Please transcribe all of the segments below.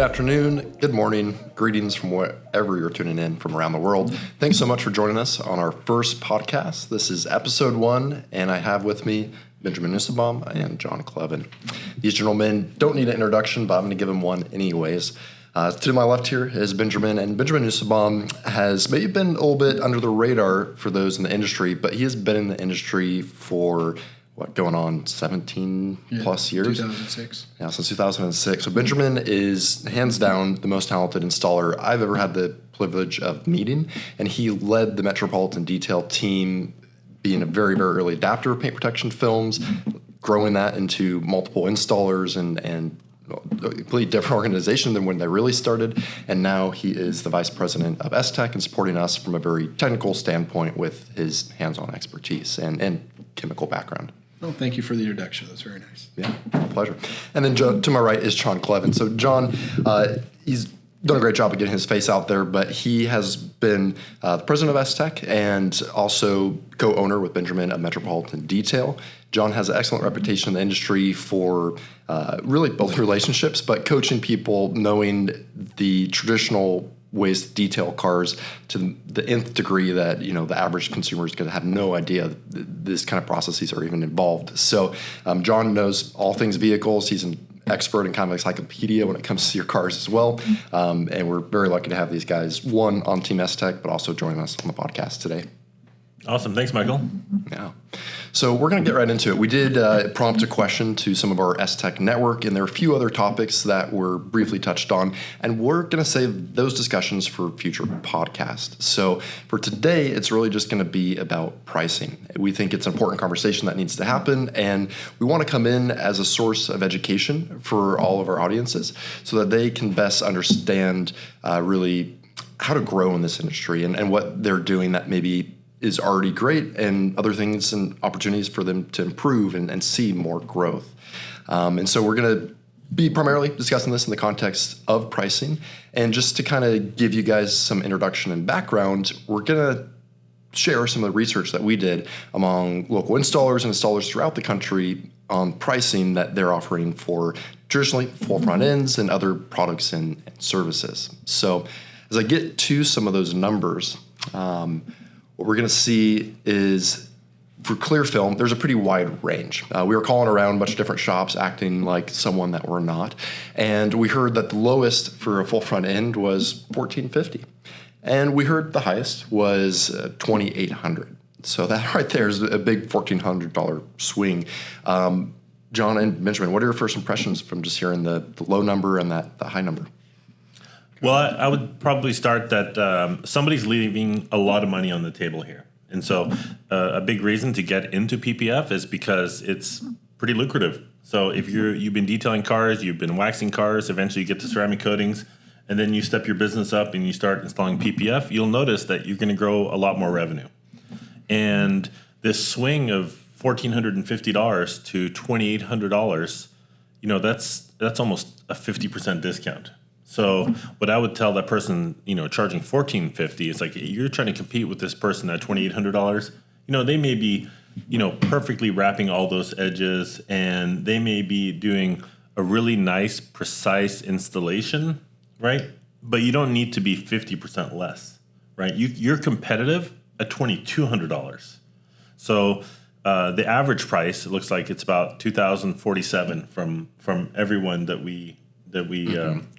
afternoon, good morning, greetings from wherever you're tuning in from around the world. Thanks so much for joining us on our first podcast. This is episode 1, and I have with me Benjamin Nussbaum and John Kleven. These gentlemen don't need an introduction, but I'm going to give them one anyways. To my left here is Benjamin, and Benjamin Nussbaum has maybe been a little bit under the radar for those in the industry, but he has been in the industry for going on 17 plus years? 2006. Yeah, since 2006. So Benjamin is hands down the most talented installer I've ever had the privilege of meeting, and he led the Metropolitan Detail team, being a very, very early adapter of paint protection films, growing that into multiple installers and a completely different organization than when they really started. And now he is the vice president of STEK and supporting us from a very technical standpoint with his hands-on expertise and chemical background. Well, thank you for the introduction. That's very nice. Yeah, my pleasure. And then to my right is John Kleven. So John, he's done a great job of getting his face out there, but he has been the president of STEK and also co-owner with Benjamin of Metropolitan Detail. John has an excellent reputation in the industry for really building relationships, but coaching people, knowing the traditional ways to detail cars to the nth degree that, the average consumer is going to have no idea this kind of processes are even involved. So John knows all things vehicles. He's an expert and kind of encyclopedia when it comes to your cars as well. And we're very lucky to have these guys, one on Team STEK, but also joining us on the podcast today. Awesome. Thanks, Michael. Yeah. So we're going to get right into it. We did prompt a question to some of our STEK network, and there are a few other topics that were briefly touched on, and we're going to save those discussions for future podcasts. So for today, it's really just going to be about pricing. We think it's an important conversation that needs to happen, and we want to come in as a source of education for all of our audiences so that they can best understand really how to grow in this industry and what they're doing that maybe is already great, and other things and opportunities for them to improve and see more growth. And so we're going to be primarily discussing this in the context of pricing. And just to kind of give you guys some introduction and background, we're going to share some of the research that we did among local installers and installers throughout the country on pricing that they're offering for traditionally full front ends and other products and services. So as I get to some of those numbers, what we're going to see is for clear film, there's a pretty wide range. We were calling around a bunch of different shops acting like someone that we're not. And we heard that the lowest for a full front end was $1,450. And we heard the highest was $2,800. So that right there is a big $1,400 swing. John and Benjamin, what are your first impressions from just hearing the low number and the high number? Well, I would probably start that somebody's leaving a lot of money on the table here. And so a big reason to get into PPF is because it's pretty lucrative. So if you've been detailing cars, you've been waxing cars, eventually you get to ceramic coatings, and then you step your business up and you start installing PPF, you'll notice that you're going to grow a lot more revenue. And this swing of $1,450 to $2,800, that's almost a 50% discount. So what I would tell that person, charging $1,450 is like, you're trying to compete with this person at $2,800. They may be, perfectly wrapping all those edges, and they may be doing a really nice, precise installation, right? But you don't need to be 50% less, right? You're competitive at $2,200. So the average price, it looks like it's about $2,047 from everyone that we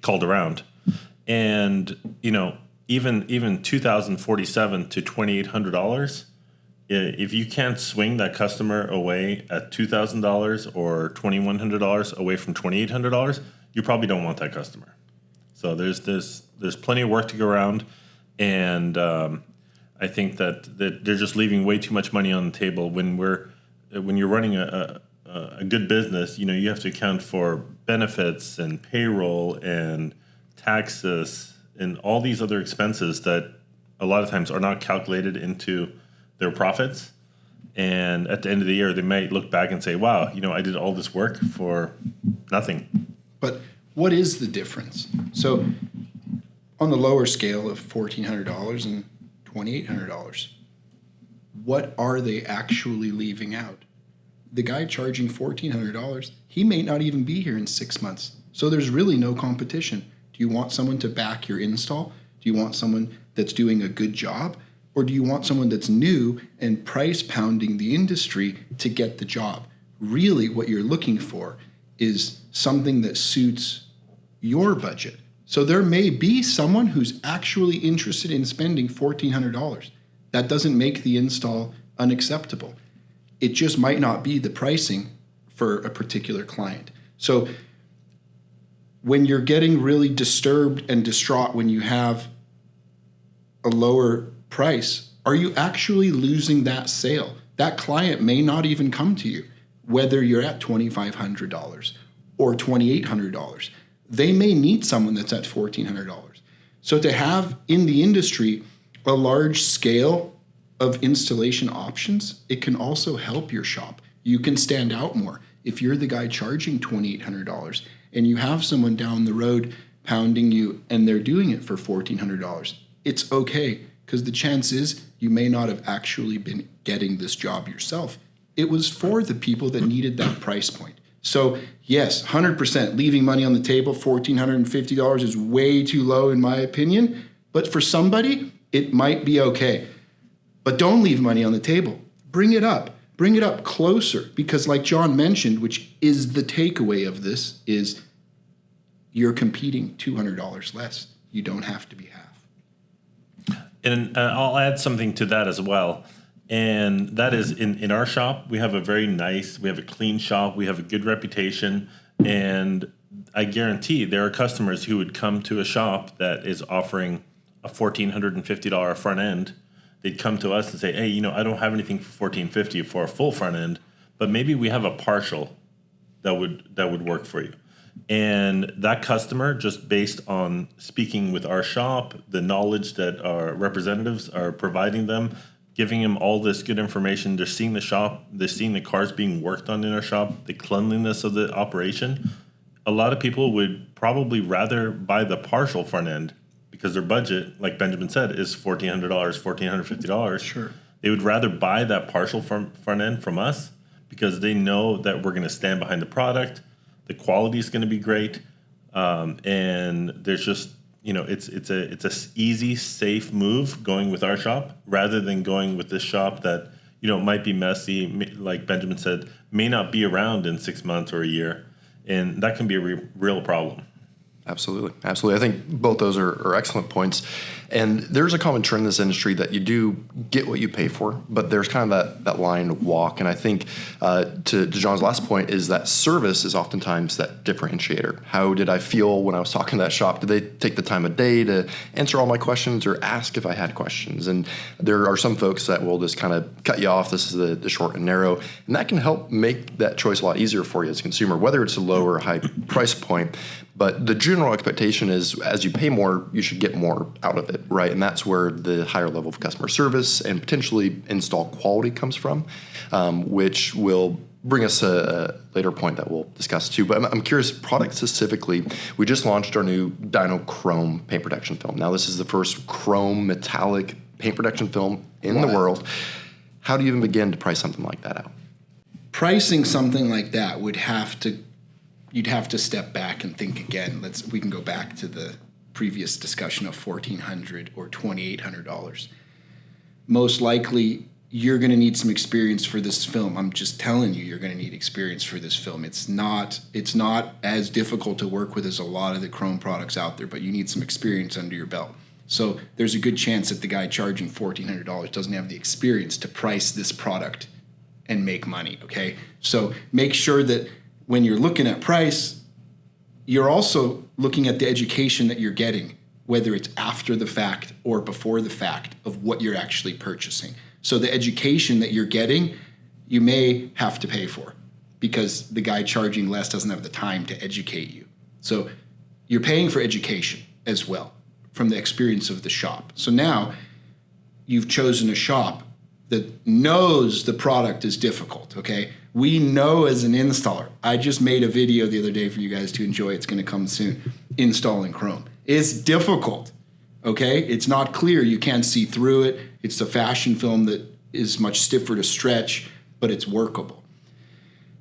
called around, and even $2,047 to $2,800. If you can't swing that customer away at $2,000 or $2,100 away from $2,800, you probably don't want that customer. So there's plenty of work to go around, and I think that they're just leaving way too much money on the table when you're running a good business. You have to account for benefits and payroll and taxes and all these other expenses that a lot of times are not calculated into their profits. And at the end of the year, they might look back and say, wow, I did all this work for nothing. But what is the difference? So on the lower scale of $1,400 and $2,800, what are they actually leaving out? The guy charging $1,400, he may not even be here in 6 months. So there's really no competition. Do you want someone to back your install? Do you want someone that's doing a good job? Or do you want someone that's new and price pounding the industry to get the job? Really, what you're looking for is something that suits your budget. So there may be someone who's actually interested in spending $1,400. That doesn't make the install unacceptable. It just might not be the pricing for a particular client. So when you're getting really disturbed and distraught when you have a lower price, are you actually losing that sale? That client may not even come to you, whether you're at $2,500 or $2,800. They may need someone that's at $1,400. So to have in the industry a large scale of installation options, it can also help your shop. You can stand out more. If you're the guy charging $2,800 and you have someone down the road pounding you and they're doing it for $1,400, it's okay, because the chance is you may not have actually been getting this job yourself. It was for the people that needed that price point. So yes, 100% leaving money on the table, $1,450 is way too low in my opinion, but for somebody, it might be okay. But don't leave money on the table. Bring it up closer, because like John mentioned, which is the takeaway of this, is you're competing $200 less. You don't have to be half. And I'll add something to that as well. And that is in our shop, we have a clean shop. We have a good reputation. And I guarantee there are customers who would come to a shop that is offering a $1,450 front end. They'd come to us and say, hey, I don't have anything for $1,450 for a full front end, but maybe we have a partial that would work for you. And that customer, just based on speaking with our shop, the knowledge that our representatives are providing them, giving them all this good information, they're seeing the shop, they're seeing the cars being worked on in our shop, the cleanliness of the operation. A lot of people would probably rather buy the partial front end because their budget, like Benjamin said, is $1,400, $1,450. Sure. They would rather buy that partial front end from us because they know that we're going to stand behind the product. The quality is going to be great, and there's just it's a easy, safe move going with our shop rather than going with this shop that might be messy, like Benjamin said, may not be around in 6 months or a year, and that can be a real problem. Absolutely. I think both those are excellent points. And there's a common trend in this industry that you do get what you pay for, but there's kind of that line to walk. And I think to John's last point is that service is oftentimes that differentiator. How did I feel when I was talking to that shop? Did they take the time of day to answer all my questions or ask if I had questions? And there are some folks that will just kind of cut you off. This is the short and narrow. And that can help make that choice a lot easier for you as a consumer, whether it's a low or high price point. But the general expectation is as you pay more, you should get more out of it, right? And that's where the higher level of customer service and potentially install quality comes from, which will bring us a later point that we'll discuss too. But I'm curious, product specifically, we just launched our new Dyno Chrome paint protection film. Now, this is the first chrome metallic paint protection film in the world. How do you even begin to price something like that out? Pricing something like that you'd have to step back and think again. We can go back to the previous discussion of $1,400 or $2,800. Most likely, you're going to need some experience for this film. I'm just telling you, you're going to need experience for this film. It's not as difficult to work with as a lot of the chrome products out there, but you need some experience under your belt. So there's a good chance that the guy charging $1,400 doesn't have the experience to price this product and make money, okay? So make sure that when you're looking at price, you're also looking at the education that you're getting, whether it's after the fact or before the fact of what you're actually purchasing. So the education that you're getting, you may have to pay for because the guy charging less doesn't have the time to educate you. So you're paying for education as well from the experience of the shop. So now you've chosen a shop that knows the product is difficult, okay? We know as an installer, I just made a video the other day for you guys to enjoy. It's going to come soon. Installing chrome. It's difficult, okay? It's not clear. You can't see through it. It's a fashion film that is much stiffer to stretch, but it's workable.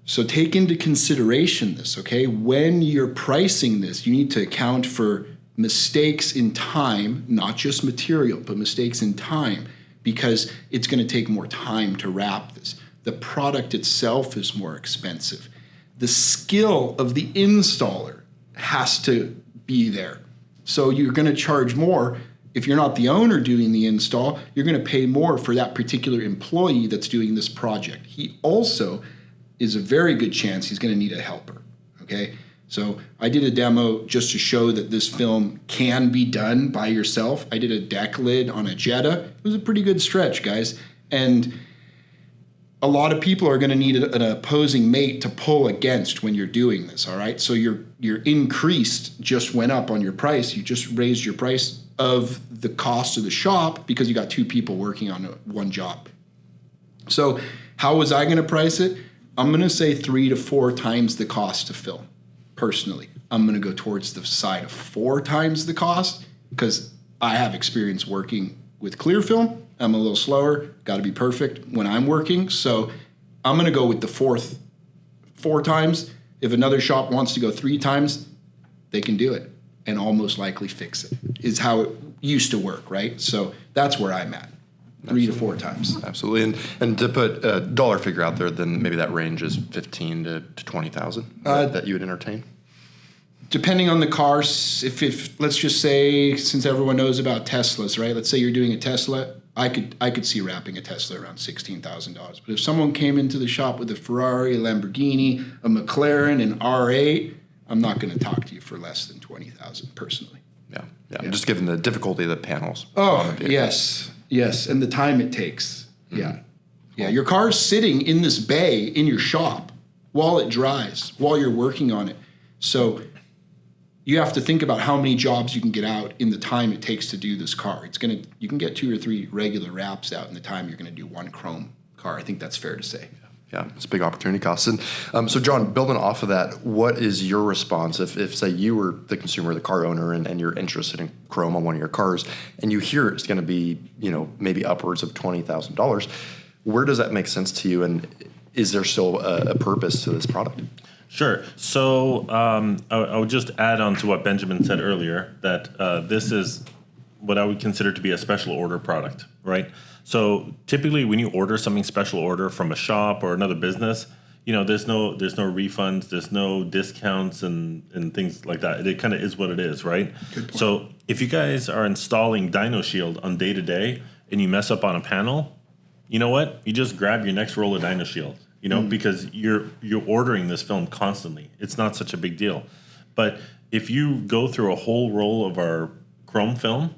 So take into consideration this, okay? When you're pricing this, you need to account for mistakes in time, not just material, but mistakes in time, because it's going to take more time to wrap this. The product itself is more expensive. The skill of the installer has to be there. So you're going to charge more. If you're not the owner doing the install, you're going to pay more for that particular employee that's doing this project. He also is a very good chance he's going to need a helper, okay? So I did a demo just to show that this film can be done by yourself. I did a deck lid on a Jetta. It was a pretty good stretch, guys. And a lot of people are going to need an opposing mate to pull against when you're doing this, all right? So your increased just went up on your price. You just raised your price of the cost of the shop because you got two people working on one job. So how was I going to price it? I'm going to say 3 to 4 times the cost to film. Personally, I'm going to go towards the side of 4 times the cost because I have experience working with clear film. I'm a little slower, got to be perfect when I'm working. So I'm going to go with the 4 times. If another shop wants to go 3 times, they can do it and almost likely fix it, is how it used to work, right? So that's where I'm at. 3 to 4 times. Absolutely. And to put a dollar figure out there, then maybe that range is 15 to 20,000 that you would entertain. Depending on the car, if let's just say, since everyone knows about Teslas, right? Let's say you're doing a Tesla, I could see wrapping a Tesla around $16,000. But if someone came into the shop with a Ferrari, a Lamborghini, a McLaren, an R8, I'm not going to talk to you for less than 20,000 personally. Yeah. Just given the difficulty of the panels. Oh, yes, and the time it takes. Yeah. Your car's sitting in this bay in your shop while it dries, while you're working on it. So you have to think about how many jobs you can get out in the time it takes to do this car. You can get 2 or 3 regular wraps out in the time you're going to do one chrome car. I think that's fair to say. Yeah, it's a big opportunity cost. And so, John, building off of that, what is your response if say, you were the consumer, the car owner, and you're interested in chrome on one of your cars, and you hear it's going to be, maybe upwards of $20,000? Where does that make sense to you, and is there still a purpose to this product? Sure. So I would just add on to what Benjamin said earlier, that this is what I would consider to be a special order product, right? So typically when you order something special order from a shop or another business, there's no refunds, there's no discounts and things like that. It kind of is what it is, right? So if you guys are installing Dyno Shield on day to day and you mess up on a panel, you know what? You just grab your next roll of Dyno Shield, because you're ordering this film constantly. It's not such a big deal. But if you go through a whole roll of our chrome film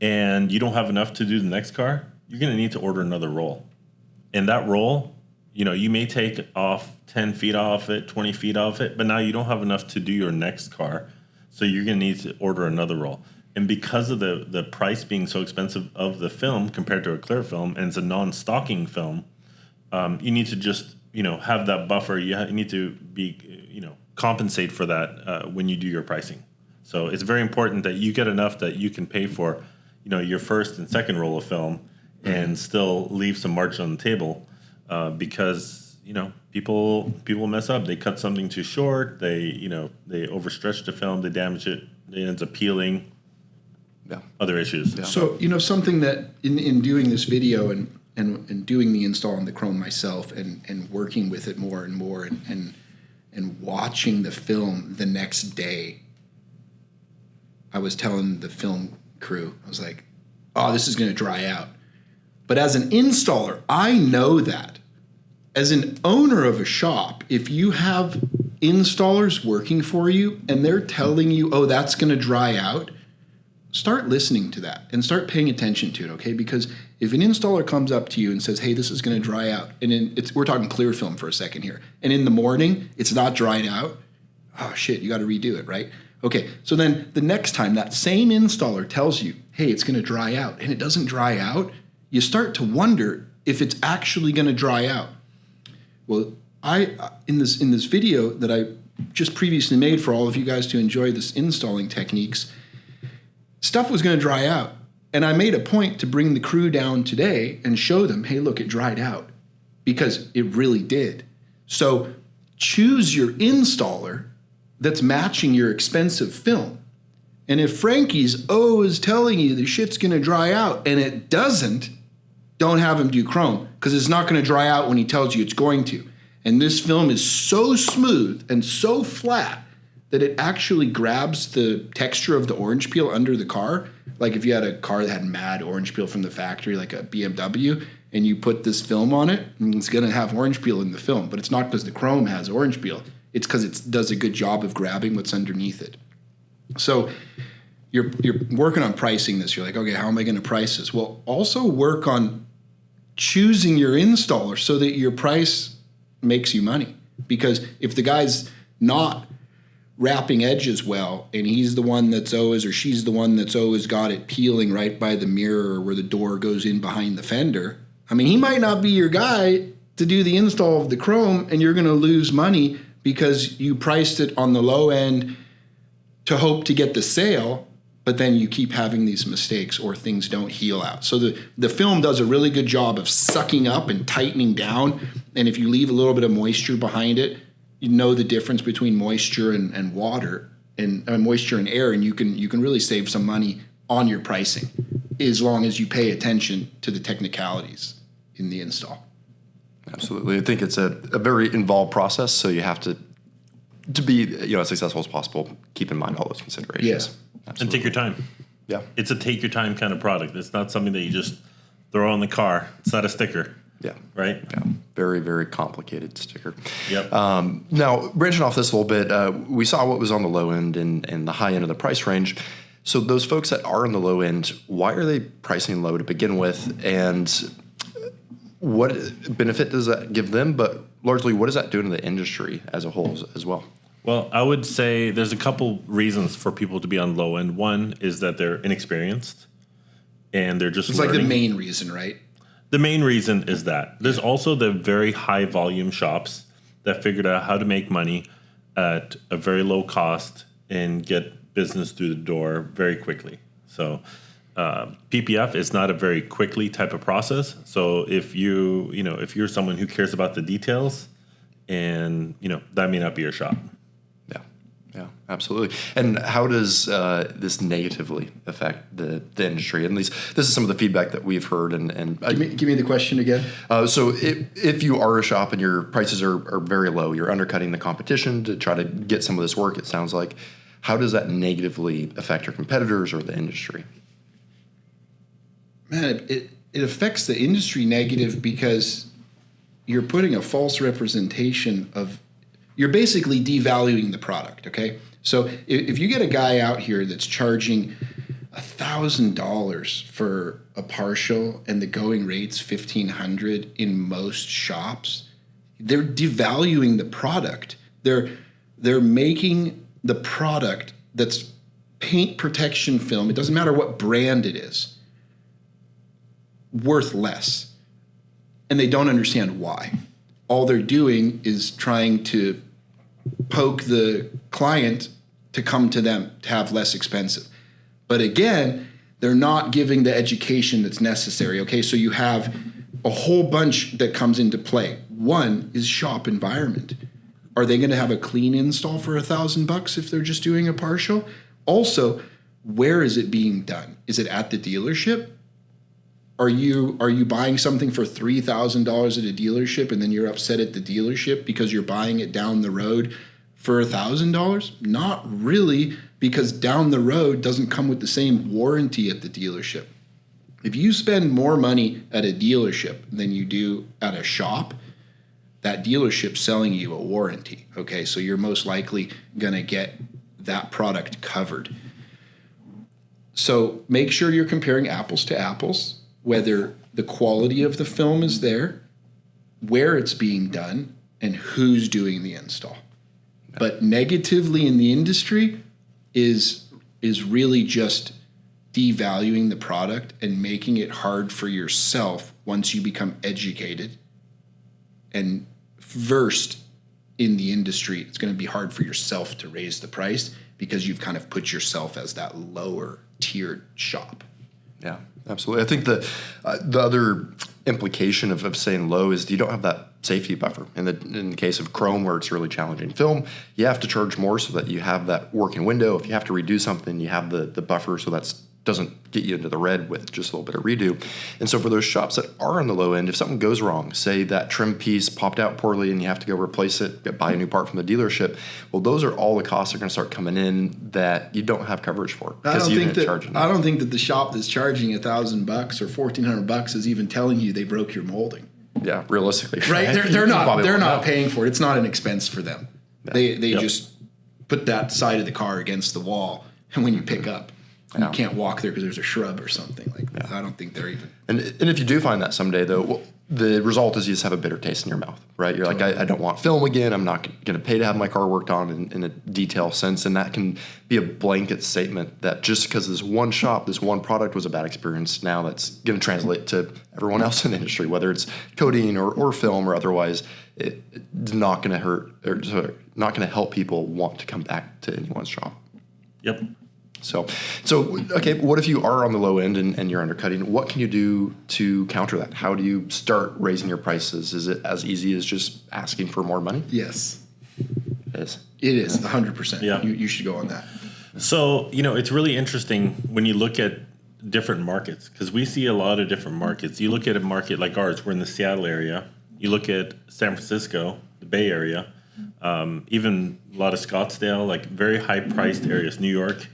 and you don't have enough to do the next car, you're going to need to order another roll. And that roll, you may take off 10 feet off it, 20 feet off it, but now you don't have enough to do your next car. So you're going to need to order another roll. And because of the price being so expensive of the film compared to a clear film, and it's a non-stocking film, you need to just, have that buffer. You need to be, compensate for that when you do your pricing. So it's very important that you get enough that you can pay for, your first and second roll of film and still leave some margin on the table because, people mess up. They cut something too short. They overstretch the film. They damage it. It ends up peeling. Yeah. Other issues. Yeah. So, something that in doing this video and doing the install on the Chrome myself and working with it more and more and watching the film the next day, I was telling the film crew, I was like, oh, this is going to dry out. But as an installer, I know that. As an owner of a shop, if you have installers working for you and they're telling you, oh, that's going to dry out, start listening to that and start paying attention to it, okay? Because if an installer comes up to you and says, hey, this is going to dry out, and we're talking clear film for a second here, and in the morning it's not dried out, oh, shit, you got to redo it, right? Okay, so then the next time that same installer tells you, hey, it's going to dry out, and it doesn't dry out, you start to wonder if it's actually going to dry out. Well, in this video that I just previously made for all of you guys to enjoy this installing techniques, stuff was going to dry out. And I made a point to bring the crew down today and show them, hey, look, it dried out, because it really did. So choose your installer that's matching your expensive film. And if Frankie's is telling you the shit's going to dry out and it doesn't, don't have him do chrome because it's not going to dry out when he tells you it's going to. And this film is so smooth and so flat that it actually grabs the texture of the orange peel under the car. Like if you had a car that had mad orange peel from the factory, like a BMW, and you put this film on it, it's going to have orange peel in the film. But it's not because the chrome has orange peel. It's because it does a good job of grabbing what's underneath it. So you're working on pricing this. You're like, okay, how am I going to price this? Well, also work on choosing your installer so that your price makes you money. Because if the guy's not wrapping edges well and he's the one that's always, or she's the one that's always got it peeling right by the mirror where the door goes in behind the fender, I mean, he might not be your guy to do the install of the chrome, and you're going to lose money because you priced it on the low end to hope to get the sale, but then you keep having these mistakes or things don't heal out. So the film does a really good job of sucking up and tightening down, and if you leave a little bit of moisture behind it, you know the difference between moisture and water and moisture and air, and you can really save some money on your pricing as long as you pay attention to the technicalities in the install. Absolutely. I think it's a very involved process, so you have to be as successful as possible, keep in mind all those considerations. Yeah. And take your time. Yeah. It's a take your time kind of product. It's not something that you just throw on the car. It's not a sticker. Yeah. Right? Yeah. Very, very complicated sticker. Yep. Now, branching off this a little bit, we saw what was on the low end and the high end of the price range. So those folks that are on the low end, why are they pricing low to begin with? And what benefit does that give them? But largely, what does that do to the industry as a whole as well? Well, I would say there's a couple reasons for people to be on low end. One is that they're inexperienced and they're just It's learning. like the main reason, right? The main reason is that. There's also the very high volume shops that figured out how to make money at a very low cost and get business through the door very quickly. So PPF is not a very quickly type of process. So if if you're someone who cares about the details, and that may not be your shop. Yeah, absolutely. And how does this negatively affect the industry? At least this is some of the feedback that we've heard. And Give me the question again. So if you are a shop and your prices are very low, you're undercutting the competition to try to get some of this work, it sounds like, how does that negatively affect your competitors or the industry? Man, it affects the industry negative because you're putting a false representation of, you're basically devaluing the product, okay? So if you get a guy out here that's charging $1,000 for a partial and the going rate's $1,500 in most shops, they're devaluing the product. They're making the product that's paint protection film, it doesn't matter what brand it is, worth less. And they don't understand why. All they're doing is trying to poke the client to come to them to have less expensive. But again, they're not giving the education that's necessary. Okay, so you have a whole bunch that comes into play. One is shop environment. Are they going to have a clean install for $1,000 if they're just doing a partial? Also, where is it being done? Is it at the dealership? Are you buying something for $3,000 at a dealership and then you're upset at the dealership because you're buying it down the road for $1,000? Not really, because down the road doesn't come with the same warranty at the dealership. If you spend more money at a dealership than you do at a shop, that dealership's selling you a warranty. Okay, so you're most likely going to get that product covered. So make sure you're comparing apples to apples, whether the quality of the film is there, where it's being done, and who's doing the install. But negatively in the industry is really just devaluing the product and making it hard for yourself once you become educated and versed in the industry. It's going to be hard for yourself to raise the price because you've kind of put yourself as that lower tiered shop. Yeah, absolutely. I think the other implication of saying low is you don't have that safety buffer. In the case of chrome, where it's really challenging film, you have to charge more so that you have that working window. If you have to redo something, you have the buffer so that doesn't get you into the red with just a little bit of redo. And so for those shops that are on the low end, if something goes wrong, say that trim piece popped out poorly and you have to go replace it, buy a new part from the dealership, well, those are all the costs that are going to start coming in that you don't have coverage for. I don't think that the shop that's charging $1,000 or $1,400 is even telling you they broke your molding. Yeah, realistically. Right? They're not paying for it. It's not an expense for them. Yeah. They just put that side of the car against the wall, and when you pick up, you can't walk there because there's a shrub or something like that. I don't think they're even. And if you do find that someday, though, well, the result is you just have a bitter taste in your mouth, right? You're like, I don't want film again. I'm not going to pay to have my car worked on in a detail sense. And that can be a blanket statement that just because this one shop, this one product was a bad experience, now that's going to translate to everyone else in the industry, whether it's coating or film or otherwise. It's not going to hurt or not going to help people want to come back to anyone's shop. Yep. So okay, what if you are on the low end and you're undercutting? What can you do to counter that? How do you start raising your prices? Is it as easy as just asking for more money? Yes. It is. It is, 100%. Yeah. You should go on that. So, it's really interesting when you look at different markets, because we see a lot of different markets. You look at a market like ours, we're in the Seattle area. You look at San Francisco, the Bay Area, even a lot of Scottsdale, like very high-priced areas, New York.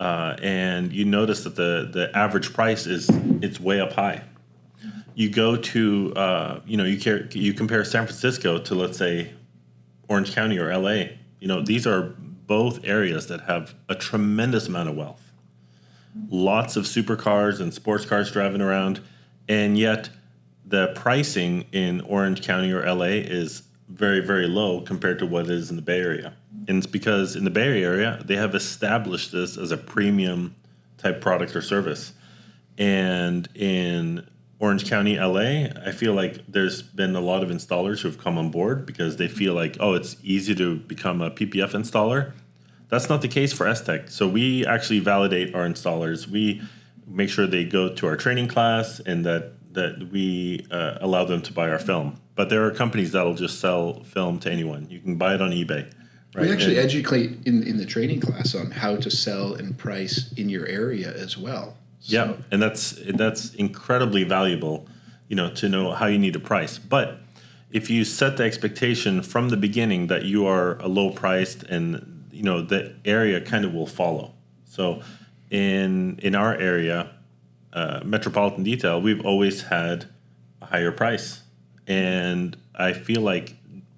And you notice that the average price it's way up high. You go to you compare San Francisco to, let's say, Orange County or LA. These are both areas that have a tremendous amount of wealth, lots of supercars and sports cars driving around, and yet the pricing in Orange County or LA is very, very low compared to what it is in the Bay Area. And it's because in the Bay Area, they have established this as a premium type product or service. And in Orange County, LA, I feel like there's been a lot of installers who have come on board because they feel like, it's easy to become a PPF installer. That's not the case for STEK. So we actually validate our installers. We make sure they go to our training class and that we allow them to buy our film. But there are companies that'll just sell film to anyone. You can buy it on eBay. Right? We actually educate in the training class on how to sell and price in your area as well. So. Yeah, and that's incredibly valuable, to know how you need to price. But if you set the expectation from the beginning that you are a low priced, and the area kind of will follow. So in our area, Metropolitan Detail, we've always had a higher price, and I feel like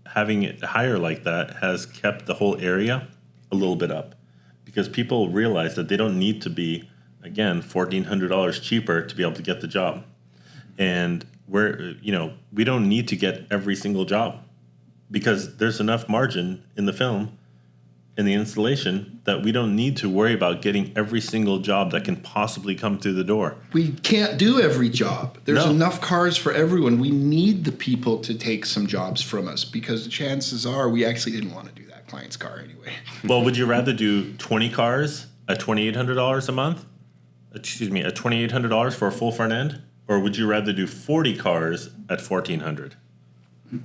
having it higher like that has kept the whole area a little bit up, because people realize that they don't need to be, again, $1,400 cheaper to be able to get the job. And we don't need to get every single job, because there's enough margin in the film, in the installation, that we don't need to worry about getting every single job that can possibly come through the door. We can't do every job. There's enough cars for everyone. We need the people to take some jobs from us, because chances are we actually didn't want to do that client's car anyway. Well, would you rather do 20 cars at $2,800 a month? At $2,800 for a full front end? Or would you rather do 40 cars at $1,400?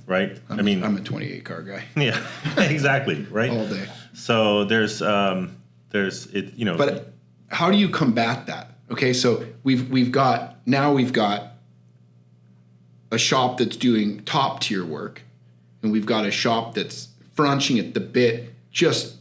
Right? I'm a 28 car guy. Yeah, exactly. Right? All day. So there's But how do you combat that? Okay, so we've got a shop that's doing top tier work, and we've got a shop that's crunching at the bit just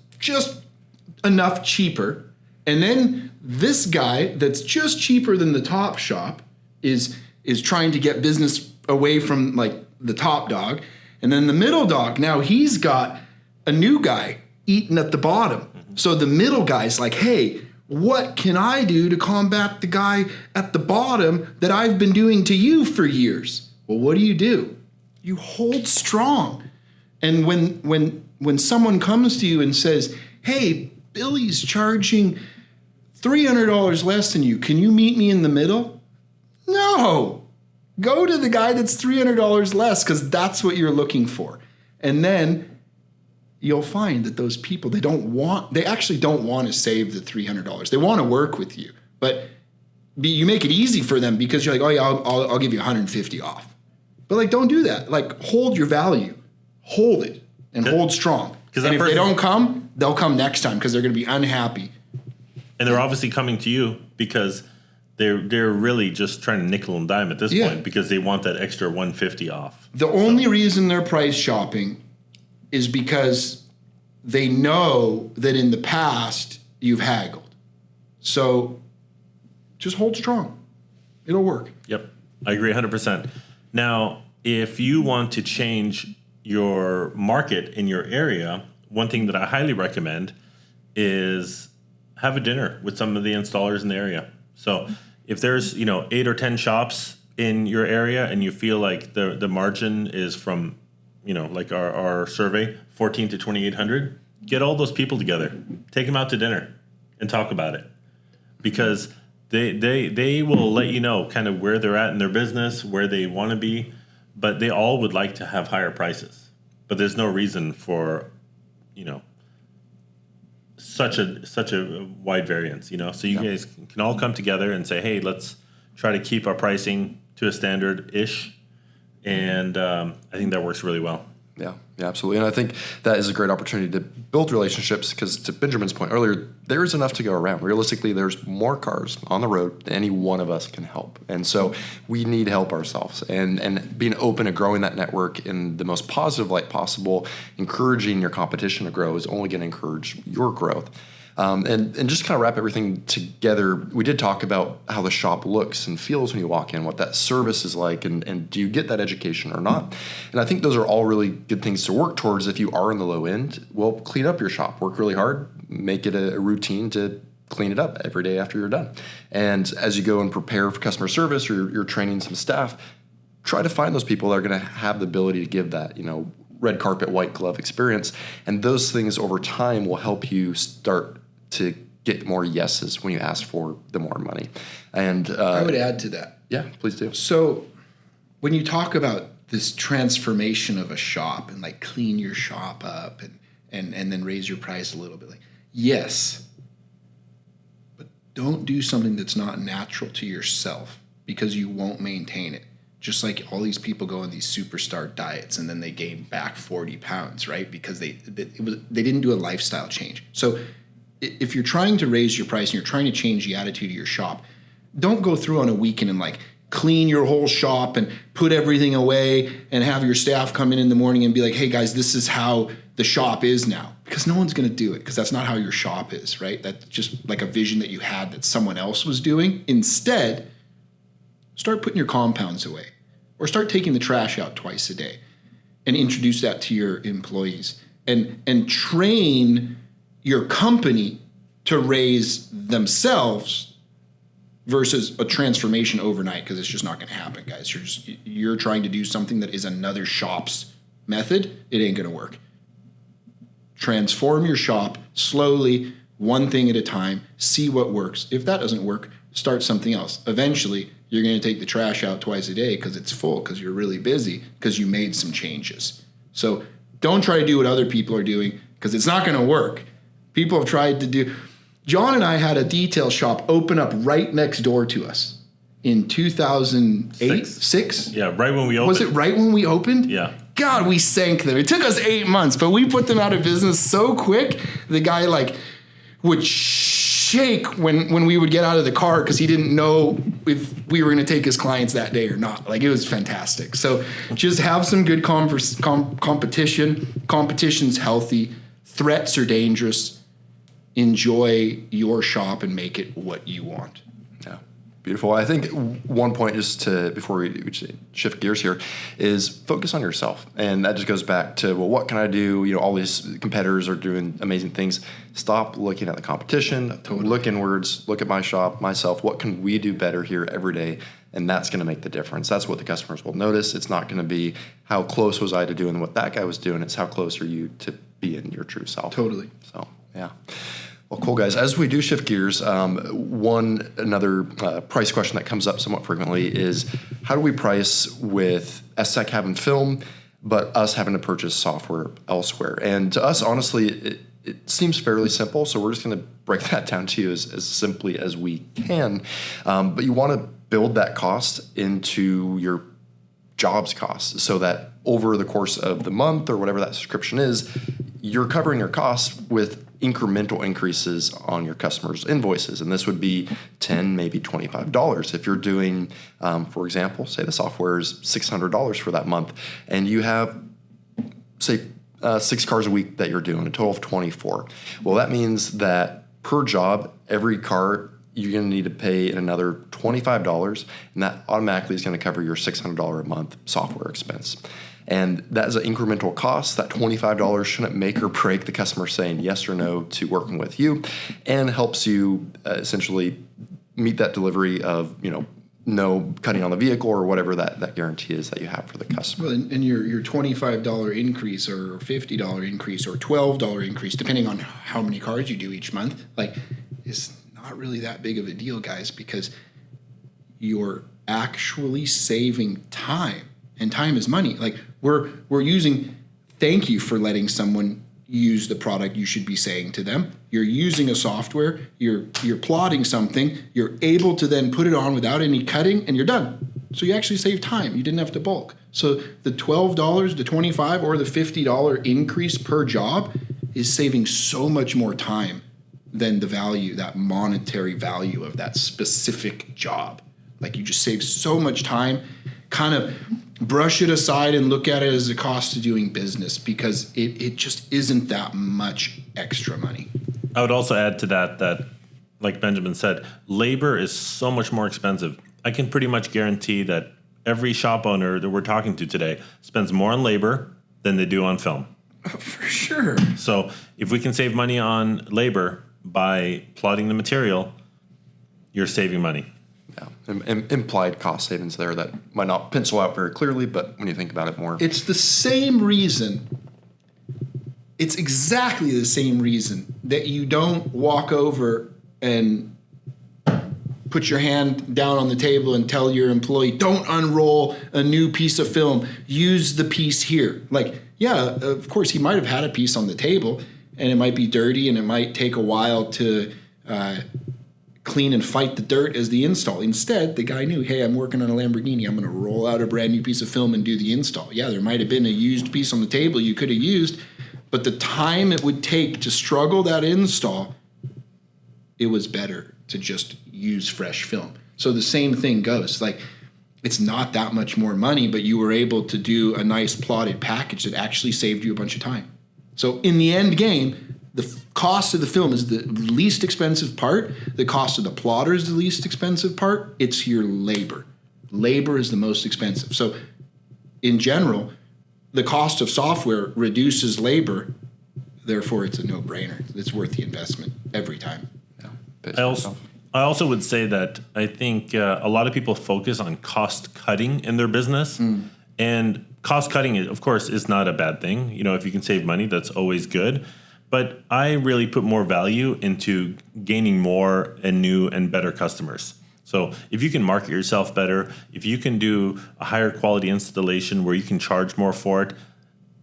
enough cheaper, and then this guy that's just cheaper than the top shop is trying to get business away from like the top dog, and then the middle dog, now he's got a new guy eating at the bottom. Mm-hmm. So the middle guy's like, hey, what can I do to combat the guy at the bottom that I've been doing to you for years? Well, what do? You hold strong. And when someone comes to you and says, hey, Billy's charging $300 less than you, can you meet me in the middle? No. Go to the guy that's $300 less, because that's what you're looking for. And then you'll find that those people, they actually don't want to save the $300. They want to work with you. But you make it easy for them because you're like, oh yeah, I'll give you 150 off. But like, don't do that. Like, hold your value, hold it, and hold strong. And if they don't come, they'll come next time because they're going to be unhappy. And they're obviously coming to you because they're really just trying to nickel and dime at this point because they want that extra 150 off. The only reason they're price shopping is because they know that in the past you've haggled. So just hold strong. It'll work. Yep. I agree 100%. Now, if you want to change your market in your area, one thing that I highly recommend is have a dinner with some of the installers in the area. So if there's 8 or 10 shops in your area and you feel like the margin is from like our survey 14 to 2,800, get all those people together, take them out to dinner and talk about it, because they will let you know kind of where they're at in their business, where they want to be, but they all would like to have higher prices. But there's no reason for, such a wide variance, So you guys can all come together and say, hey, let's try to keep our pricing to a standard-ish. And I think that works really well. Yeah, absolutely. And I think that is a great opportunity to build relationships because, to Benjamin's point earlier, there is enough to go around. Realistically, there's more cars on the road than any one of us can help. And so we need help ourselves. And being open to growing that network in the most positive light possible, encouraging your competition to grow, is only going to encourage your growth. And just kind of wrap everything together, we did talk about how the shop looks and feels when you walk in, what that service is like, and do you get that education or not? And I think those are all really good things to work towards if you are in the low end. Well, clean up your shop, work really hard, make it a routine to clean it up every day after you're done. And as you go and prepare for customer service or you're training some staff, try to find those people that are going to have the ability to give that, red carpet, white glove experience. And those things over time will help you start to get more yeses when you ask for the more money. And I would add to that. Yeah, please do. So when you talk about this transformation of a shop and like clean your shop up and then raise your price a little bit, like, yes, but don't do something that's not natural to yourself because you won't maintain it. Just like all these people go on these superstar diets and then they gain back 40 pounds, right? Because they didn't do a lifestyle change. So if you're trying to raise your price and you're trying to change the attitude of your shop, don't go through on a weekend and like clean your whole shop and put everything away and have your staff come in the morning and be like, hey guys, this is how the shop is now. Because no one's going to do it because that's not how your shop is, right? That's just like a vision that you had that someone else was doing. Instead, start putting your compounds away or start taking the trash out twice a day and introduce that to your employees and train your company to raise themselves versus a transformation overnight, because it's just not going to happen, guys. You're trying to do something that is another shop's method. It ain't going to work. Transform your shop slowly, one thing at a time, see what works. If that doesn't work, start something else. Eventually, you're going to take the trash out twice a day because it's full, because you're really busy, because you made some changes. So don't try to do what other people are doing because it's not going to work. People have tried to do. John and I had a detail shop open up right next door to us in 2008, six? Yeah, right when we opened. Was it right when we opened? Yeah. God, we sank them. It took us 8 months, but we put them out of business so quick. The guy would shake when we would get out of the car because he didn't know if we were going to take his clients that day or not. It was fantastic. So just have some good competition. Competition's healthy. Threats are dangerous. Enjoy your shop and make it what you want. Yeah, beautiful. I think one point just before we shift gears here is focus on yourself. And that just goes back to, well, what can I do? All these competitors are doing amazing things. Stop looking at the competition. Totally. Look inwards. Look at my shop, myself. What can we do better here every day? And that's going to make the difference. That's what the customers will notice. It's not going to be how close was I to doing what that guy was doing. It's how close are you to being your true self. Totally. So, yeah. Well, cool, guys. As we do shift gears, another price question that comes up somewhat frequently is, how do we price with STEK having film, but us having to purchase software elsewhere? And to us, honestly, it seems fairly simple, so we're just going to break that down to you as simply as we can. But you want to build that cost into your jobs costs so that over the course of the month or whatever that subscription is, you're covering your costs with incremental increases on your customers' invoices. And this would be $10, maybe $25. If you're doing, for example, say the software is $600 for that month, and you have, say, 6 cars a week that you're doing, a total of 24. Well, that means that per job, every car, you're going to need to pay another $25, and that automatically is going to cover your $600 a month software expense. And that is an incremental cost. That $25 shouldn't make or break the customer saying yes or no to working with you, and helps you essentially meet that delivery of, no cutting on the vehicle or whatever that guarantee is that you have for the customer. Well, and your $25 increase or $50 increase or $12 increase, depending on how many cars you do each month, is not really that big of a deal, guys, because you're actually saving time, and time is money. We're using, thank you for letting someone use the product you should be saying to them. You're using a software, you're plotting something, you're able to then put it on without any cutting, and you're done. So you actually save time. You didn't have to bulk. So the $12, the $25, or the $50 increase per job is saving so much more time than the value, that monetary value of that specific job. You just save so much time. Kind of brush it aside and look at it as a cost of doing business, because it just isn't that much extra money. I would also add to that, like Benjamin said, labor is so much more expensive. I can pretty much guarantee that every shop owner that we're talking to today spends more on labor than they do on film. Oh, for sure. So if we can save money on labor by plotting the material, you're saving money. Yeah, implied cost savings there that might not pencil out very clearly, but when you think about it more. It's the same reason, it's exactly the same reason that you don't walk over and put your hand down on the table and tell your employee, don't unroll a new piece of film, use the piece here. Yeah, of course, he might have had a piece on the table, and it might be dirty, and it might take a while to clean and fight the dirt as the install. Instead, the guy knew, hey, I'm working on a Lamborghini. I'm going to roll out a brand new piece of film and do the install. Yeah, there might have been a used piece on the table you could have used, but the time it would take to struggle that install, it was better to just use fresh film. So the same thing goes. It's not that much more money, but you were able to do a nice plotted package that actually saved you a bunch of time. So in the end game, the cost of the film is the least expensive part. The cost of the plotter is the least expensive part. It's your labor. Labor is the most expensive. So in general, the cost of software reduces labor. Therefore, it's a no-brainer. It's worth the investment every time. Yeah, I also would say that I think a lot of people focus on cost cutting in their business. And cost cutting, of course, is not a bad thing. If you can save money, that's always good. But I really put more value into gaining more and new and better customers. So if you can market yourself better, if you can do a higher quality installation where you can charge more for it,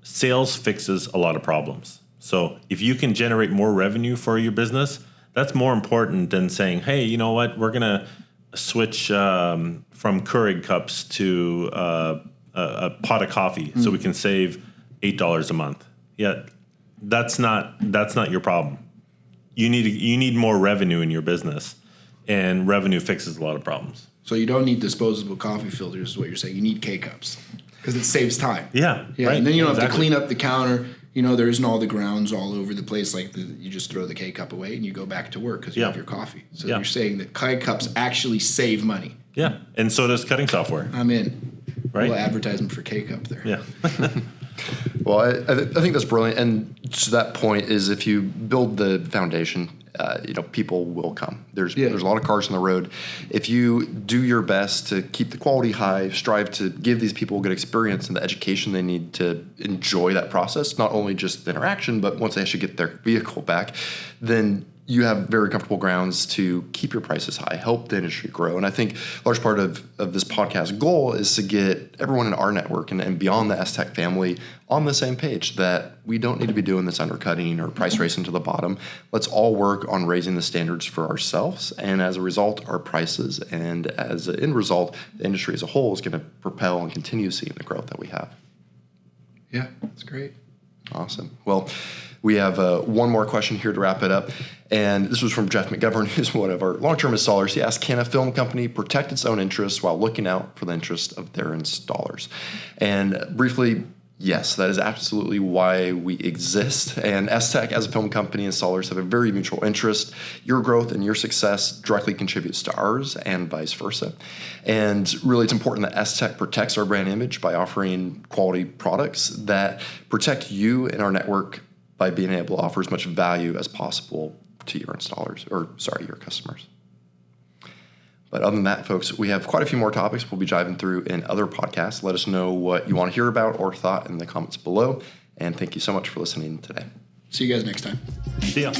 sales fixes a lot of problems. So if you can generate more revenue for your business, that's more important than saying, hey, you know what, we're going to switch from Keurig cups to a pot of coffee so we can save $8 a month. Yeah. That's not your problem. You need more revenue in your business, and revenue fixes a lot of problems. So you don't need disposable coffee filters, is what you're saying. You need K-cups because it saves time. Yeah, right. And then you don't have to clean up the counter. There isn't all the grounds all over the place. You just throw the K-cup away and you go back to work because you have your coffee. So you're saying that K-cups actually save money. Yeah, and so does cutting software. I'm in. Right. A little advertisement for K-cup there. Yeah. Well, I think that's brilliant. And to that point is if you build the foundation, people will come. There's a lot of cars on the road. If you do your best to keep the quality high, strive to give these people a good experience and the education they need to enjoy that process, not only just the interaction, but once they actually get their vehicle back, then you have very comfortable grounds to keep your prices high, help the industry grow. And I think a large part of this podcast goal is to get everyone in our network and beyond the STEK family on the same page, that we don't need to be doing this undercutting or price racing to the bottom. Let's all work on raising the standards for ourselves. And as a result, our prices, and as an end result, the industry as a whole is going to propel and continue seeing the growth that we have. Yeah, that's great. Awesome. Well, we have one more question here to wrap it up. And this was from Jeff McGovern, who's one of our long-term installers. He asked, can a film company protect its own interests while looking out for the interest of their installers? And briefly, yes, that is absolutely why we exist. And STEK, as a film company, installers have a very mutual interest. Your growth and your success directly contributes to ours and vice versa. And really, it's important that STEK protects our brand image by offering quality products that protect you and our network by being able to offer as much value as possible to your installers, your customers. But other than that, folks, we have quite a few more topics we'll be diving through in other podcasts. Let us know what you want to hear about or thought in the comments below. And thank you so much for listening today. See you guys next time. See ya.